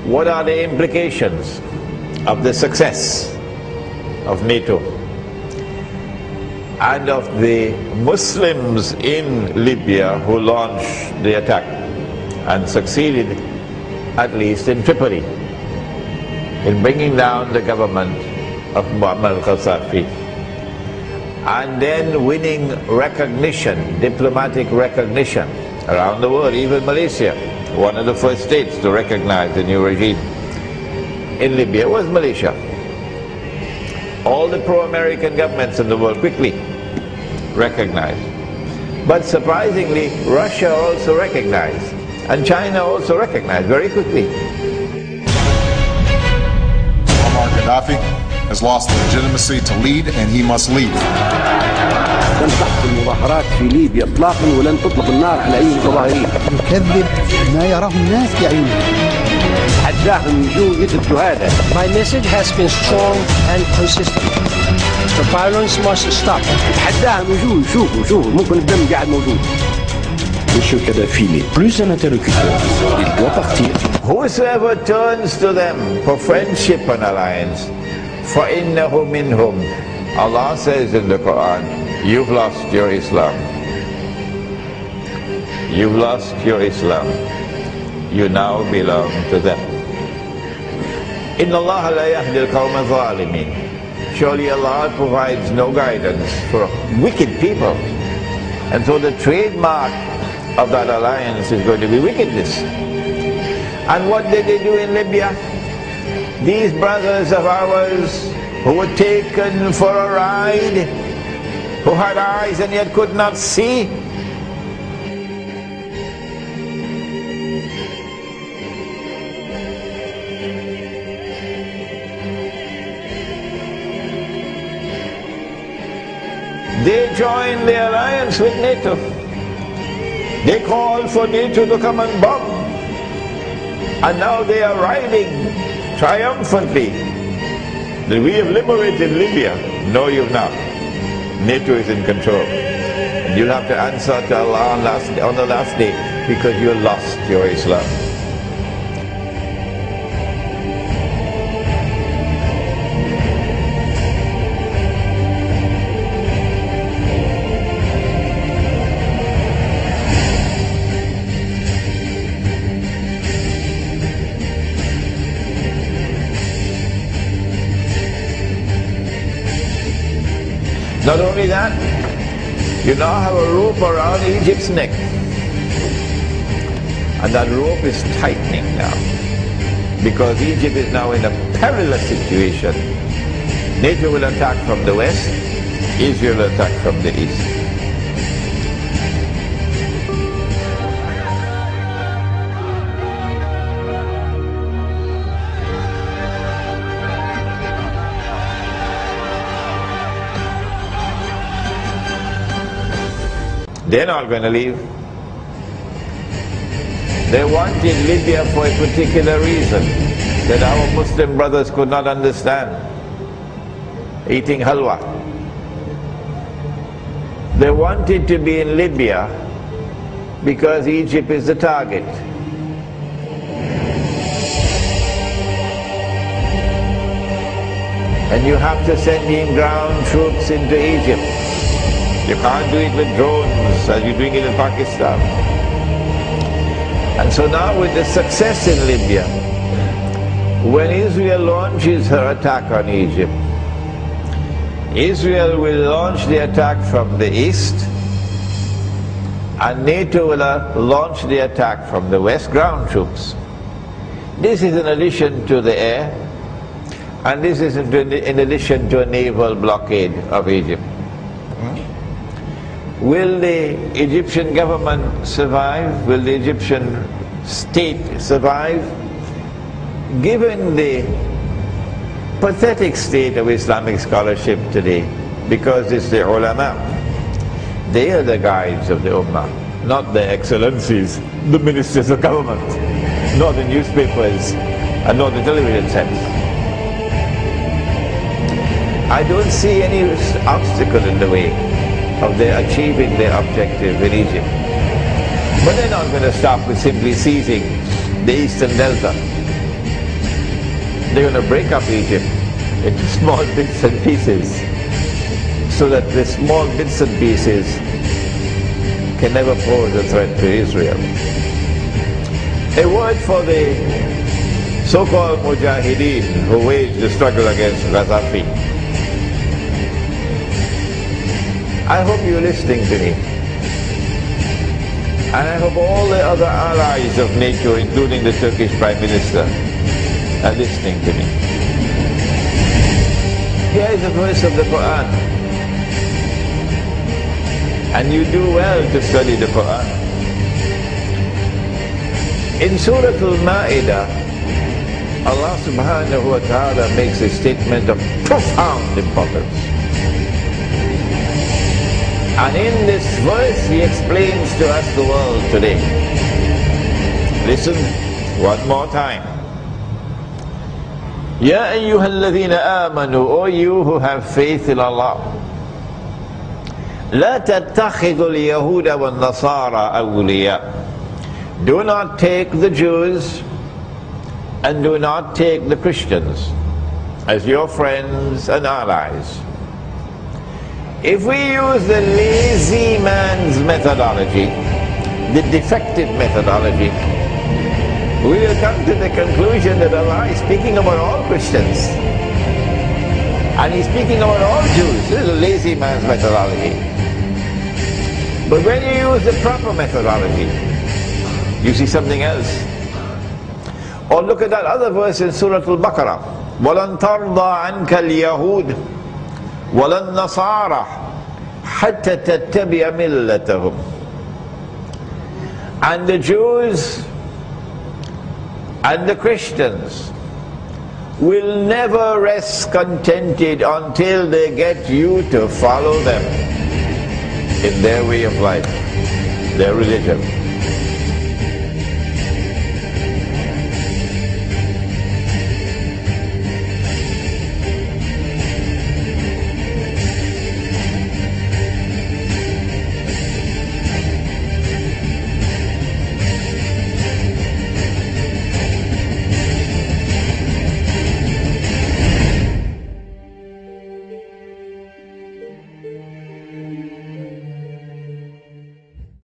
what are the implications of the success of NATO and of the Muslims in Libya who launched the attack and succeeded, at least in Tripoli, in bringing down the government of Muammar al-Gaddafi, and then winning recognition, diplomatic recognition around the world, even Malaysia, one of the first states to recognize the new regime in Libya was Malaysia. All the pro-American governments in the world quickly recognized. But surprisingly, Russia also recognized, and China also recognized very quickly. Muammar Gaddafi has lost the legitimacy to lead, and he must leave. لن تحصل مظاهرات في ليبيا اطلاقا ولن تطلق النار على اي متظاهرين. يكذب ما يراه الناس بعيونهم. حداهم يجوا يثبتوا هذا. My message has been strong and consistent. The violence must stop. حداهم يجوا يشوفوا ممكن الدم قاعد موجود. Monsieur Kadhafi n'est plus un interlocuteur. Il doit partir. Whosoever turns to them for friendship and alliance, فَإِنَّهُ مِنْهُمْ. Allah says in the Quran, you've lost your Islam. You've lost your Islam. You now belong to them. إِنَّ اللَّهَ لَا يَهْدِي الْقَوْمَ الظَّالِمِينَ. Surely Allah provides no guidance for wicked people. And so the trademark of that alliance is going to be wickedness. And what did they do in Libya? These brothers of ours who were taken for a ride, who had eyes and yet could not see, they joined the alliance with NATO. They called for NATO to come and bomb. And now they are riding triumphantly that we have liberated Libya. No, you've not. NATO is in control. And you'll have to answer to Allah on the last day because you lost your Islam. Not only that, you now have a rope around Egypt's neck. And that rope is tightening now. Because Egypt is now in a perilous situation. NATO will attack from the west, Israel will attack from the east. They're not going to leave. They wanted Libya for a particular reason that our Muslim brothers could not understand. Eating halwa. They wanted to be in Libya because Egypt is the target. And you have to send in ground troops into Egypt. You can't do it with drones as you're doing it in Pakistan. And so now with the success in Libya, when Israel launches her attack on Egypt, Israel will launch the attack from the east, and NATO will launch the attack from the west, ground troops. This is in addition to the air, and this is in addition to a naval blockade of Egypt. Will the Egyptian government survive? Will the Egyptian state survive? Given the pathetic state of Islamic scholarship today, because it's the ulama, they are the guides of the ummah, not the excellencies, the ministers of government, not the newspapers, and not the television sets. I don't see any obstacle in the way of their achieving their objective in Egypt. But they're not going to stop with simply seizing the eastern delta. they're going to break up Egypt into small bits and pieces, so that the small bits and pieces can never pose a threat to Israel. A word for the so-called mujahideen who waged the struggle against Gaddafi. I hope you're listening to me. And I hope all the other allies of NATO, including the Turkish Prime Minister, are listening to me. Here is a verse of the Quran. And you do well to study the Quran. In Surah Al-Ma'idah, Allah subhanahu wa ta'ala makes a statement of profound importance. And in this verse he explains to us the world today. Listen one more time. Ya ayyuhalladhina amanu, O you who have faith in Allah. La tattakhidul yahuda wal nasara awliya. Do not take the Jews and do not take the Christians as your friends and allies. If we use the lazy man's methodology, the defective methodology, we will come to the conclusion that Allah is speaking about all Christians and He's speaking about all Jews. This is a lazy man's methodology. But when you use the proper methodology, you see something else. Or look at that other verse in Surah Al-Baqarah. وَلَن تَرْضَى عَنْكَ الْيَهُودِ وَلَن نَصَارَى حَتَّى تَتَّبِعَ مِلَّتَهُمْ. And the Jews and the Christians will never rest contented until they get you to follow them in their way of life, their religion.